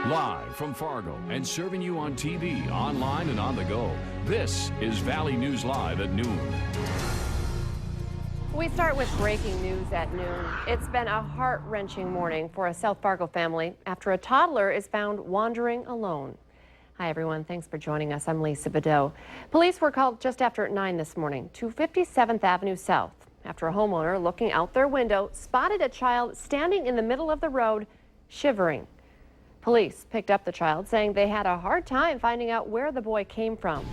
Live from Fargo and serving you on TV, online, and on the go, this is Valley News Live at noon. We start with breaking news at noon. It's been a heart-wrenching morning for a South Fargo family after a toddler is found wandering alone. Hi, everyone. Thanks for joining us. I'm Lisa Bedeau. Police were called just after 9 this morning to 57th Avenue South after a homeowner looking out their window spotted a child standing in the middle of the road, shivering. Police picked up the child, saying they had a hard time finding out where the boy came from.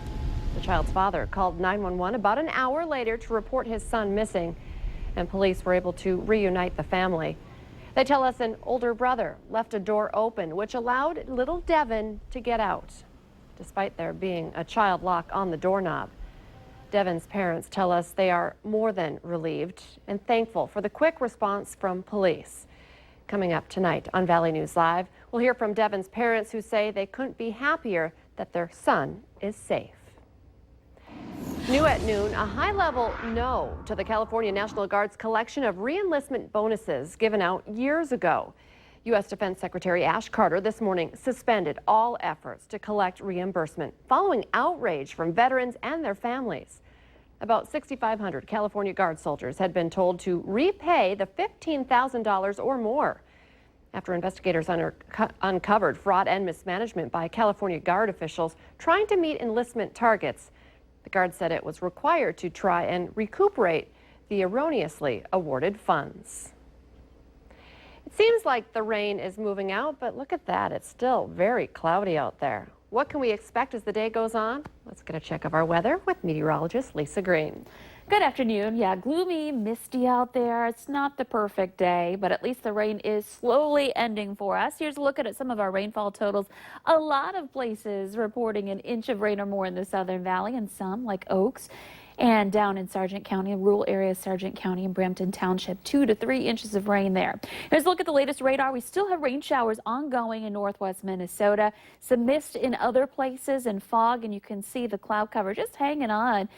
The child's father called 911 about an hour later to report his son missing, and police were able to reunite the family. They tell us an older brother left a door open, which allowed little Devin to get out, despite there being a child lock on the doorknob. Devin's parents tell us they are more than relieved and thankful for the quick response from police. Coming up tonight on Valley News Live, we'll hear from Devin's parents who say they couldn't be happier that their son is safe. New at noon, a high-level no to the California National Guard's collection of re-enlistment bonuses given out years ago. U.S. Defense Secretary Ash Carter this morning suspended all efforts to collect reimbursement following outrage from veterans and their families. About 6,500 California Guard soldiers had been told to repay the $15,000 or more after investigators uncovered fraud and mismanagement by California Guard officials trying to meet enlistment targets. The Guard said it was required to try and recuperate the erroneously awarded funds. It seems like the rain is moving out, but look at that. It's still very cloudy out there. What can we expect as the day goes on? Let's get a check of our weather with meteorologist Lisa Green. Good afternoon. Yeah, gloomy, misty out there. It's not the perfect day, but at least the rain is slowly ending for us. Here's a look at some of our rainfall totals. A lot of places reporting an inch of rain or more in the Southern Valley, and some like Oaks. And down in Sargent County, rural areas, Sargent County and Brampton Township, 2 to 3 inches of rain there. Here's a look at the latest radar. We still have rain showers ongoing in northwest Minnesota, some mist in other places and fog, and you can see the cloud cover just hanging on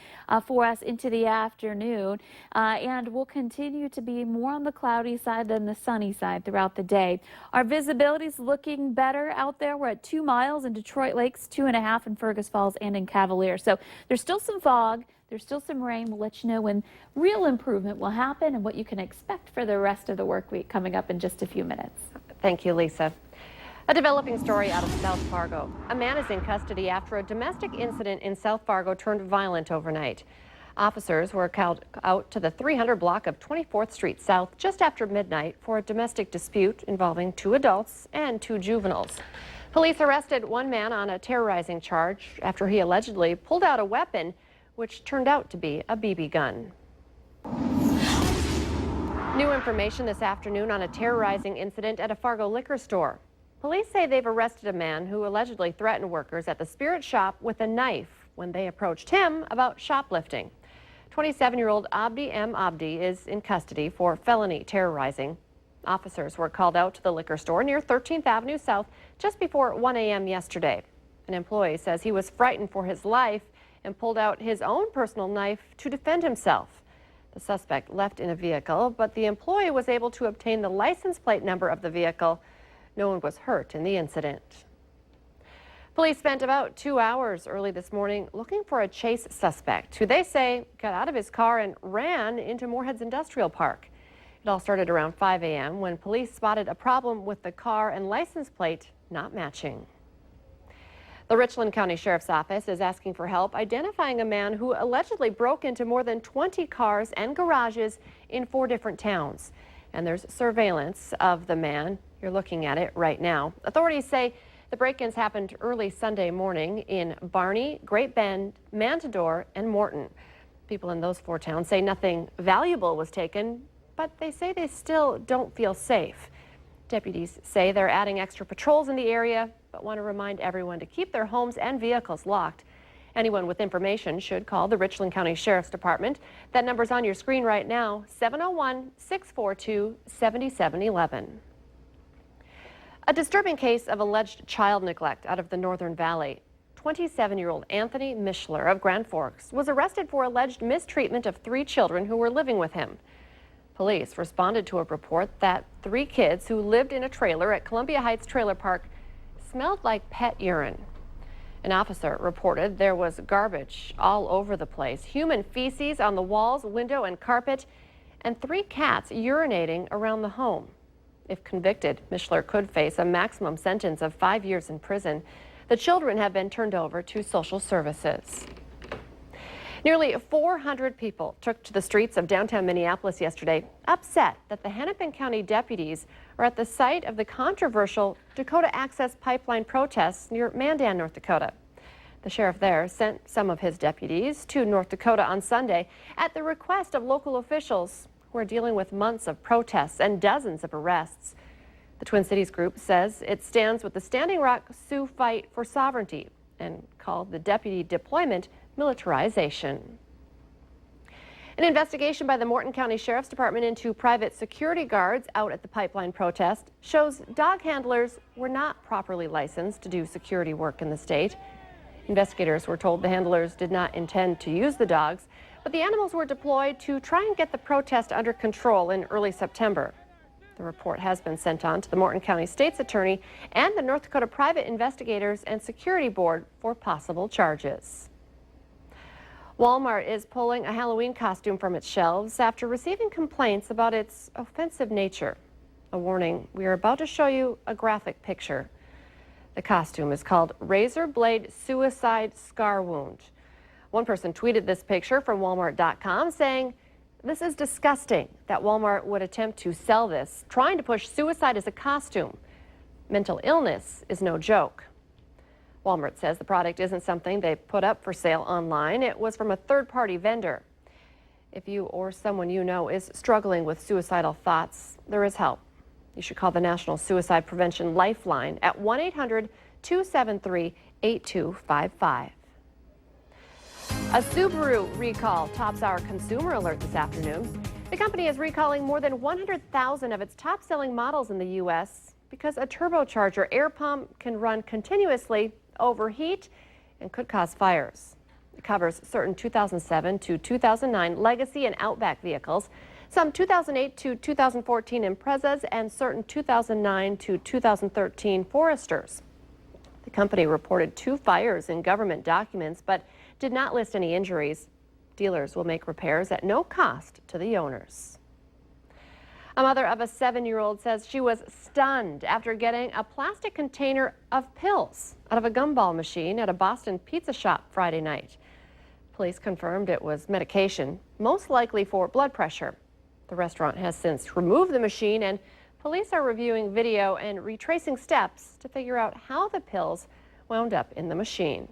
for us into the afternoon. And we'll continue to be more on the cloudy side than the sunny side throughout the day. Our visibility is looking better out there. We're at 2 miles in Detroit Lakes, 2.5 in Fergus Falls and in Cavalier. So there's still some fog. There's still some rain. We'll let you know when real improvement will happen and what you can expect for the rest of the work week coming up in just a few minutes. Thank you, Lisa. A developing story out of South Fargo. A man is in custody after a domestic incident in South Fargo turned violent overnight. Officers were called out to the 300 block of 24th Street South just after midnight for a domestic dispute involving 2 adults and 2 juveniles. Police arrested one man on a terrorizing charge after he allegedly pulled out a weapon which turned out to be a BB gun. New information this afternoon on a terrorizing incident at a Fargo liquor store. Police say they've arrested a man who allegedly threatened workers at the Spirit Shop with a knife when they approached him about shoplifting. 27-year-old Abdi M. Abdi is in custody for felony terrorizing. Officers were called out to the liquor store near 13th Avenue South just before 1 a.m. yesterday. An employee says he was frightened for his life and pulled out his own personal knife to defend himself. The suspect left in a vehicle, but the employee was able to obtain the license plate number of the vehicle. No one was hurt in the incident. Police spent about 2 hours early this morning looking for a chase suspect who they say got out of his car and ran into Moorhead's Industrial Park. It all started around 5 a.m. when police spotted a problem with the car and license plate not matching. The Richland County Sheriff's Office is asking for help identifying a man who allegedly broke into more than 20 cars and garages in 4 different towns. And there's surveillance of the man. You're looking at it right now. Authorities say the break-ins happened early Sunday morning in Barney, Great Bend, Mantador, and Morton. People in those 4 towns say nothing valuable was taken, but they say they still don't feel safe. Deputies say they're adding extra patrols in the area, but want to remind everyone to keep their homes and vehicles locked. Anyone with information should call the Richland County Sheriff's Department. That number's on your screen right now, 701-642-7711. A disturbing case of alleged child neglect out of the Northern Valley. 27-year-old Anthony Mishler of Grand Forks was arrested for alleged mistreatment of 3 children who were living with him. Police responded to a report that 3 kids who lived in a trailer at Columbia Heights Trailer Park smelled like pet urine. An officer reported there was garbage all over the place, human feces on the walls, window, and carpet, and 3 cats urinating around the home. If convicted, Mishler could face a maximum sentence of 5 years in prison. The children have been turned over to social services. Nearly 400 people took to the streets of downtown Minneapolis yesterday, upset that the Hennepin County deputies are at the site of the controversial Dakota Access Pipeline protests near Mandan, North Dakota. The sheriff there sent some of his deputies to North Dakota on Sunday at the request of local officials who are dealing with months of protests and dozens of arrests. The Twin Cities group says it stands with the Standing Rock Sioux fight for sovereignty and called the deputy deployment militarization. An investigation by the Morton County Sheriff's Department into private security guards out at the pipeline protest shows dog handlers were not properly licensed to do security work in the state. Investigators were told the handlers did not intend to use the dogs, but the animals were deployed to try and get the protest under control in early September. The report has been sent on to the Morton County State's Attorney and the North Dakota Private Investigators and Security Board for possible charges. Walmart is pulling a Halloween costume from its shelves after receiving complaints about its offensive nature. A warning, we are about to show you a graphic picture. The costume is called Razor Blade Suicide Scar Wound. One person tweeted this picture from Walmart.com saying, "This is disgusting that Walmart would attempt to sell this, trying to push suicide as a costume. Mental illness is no joke." Walmart says the product isn't something they put up for sale online. It was from a third-party vendor. If you or someone you know is struggling with suicidal thoughts, there is help. You should call the National Suicide Prevention Lifeline at 1-800-273-8255. A Subaru recall tops our consumer alert this afternoon. The company is recalling more than 100,000 of its top-selling models in the U.S. because a turbocharger air pump can run continuously, overheat, and could cause fires. It covers certain 2007 to 2009 Legacy and Outback vehicles, some 2008 to 2014 Imprezas, and certain 2009 to 2013 Foresters. The company reported 2 fires in government documents, but did not list any injuries. Dealers will make repairs at no cost to the owners. A mother of a 7-year-old says she was stunned after getting a plastic container of pills out of a gumball machine at a Boston pizza shop Friday night. Police confirmed it was medication, most likely for blood pressure. The restaurant has since removed the machine, and police are reviewing video and retracing steps to figure out how the pills wound up in the machine.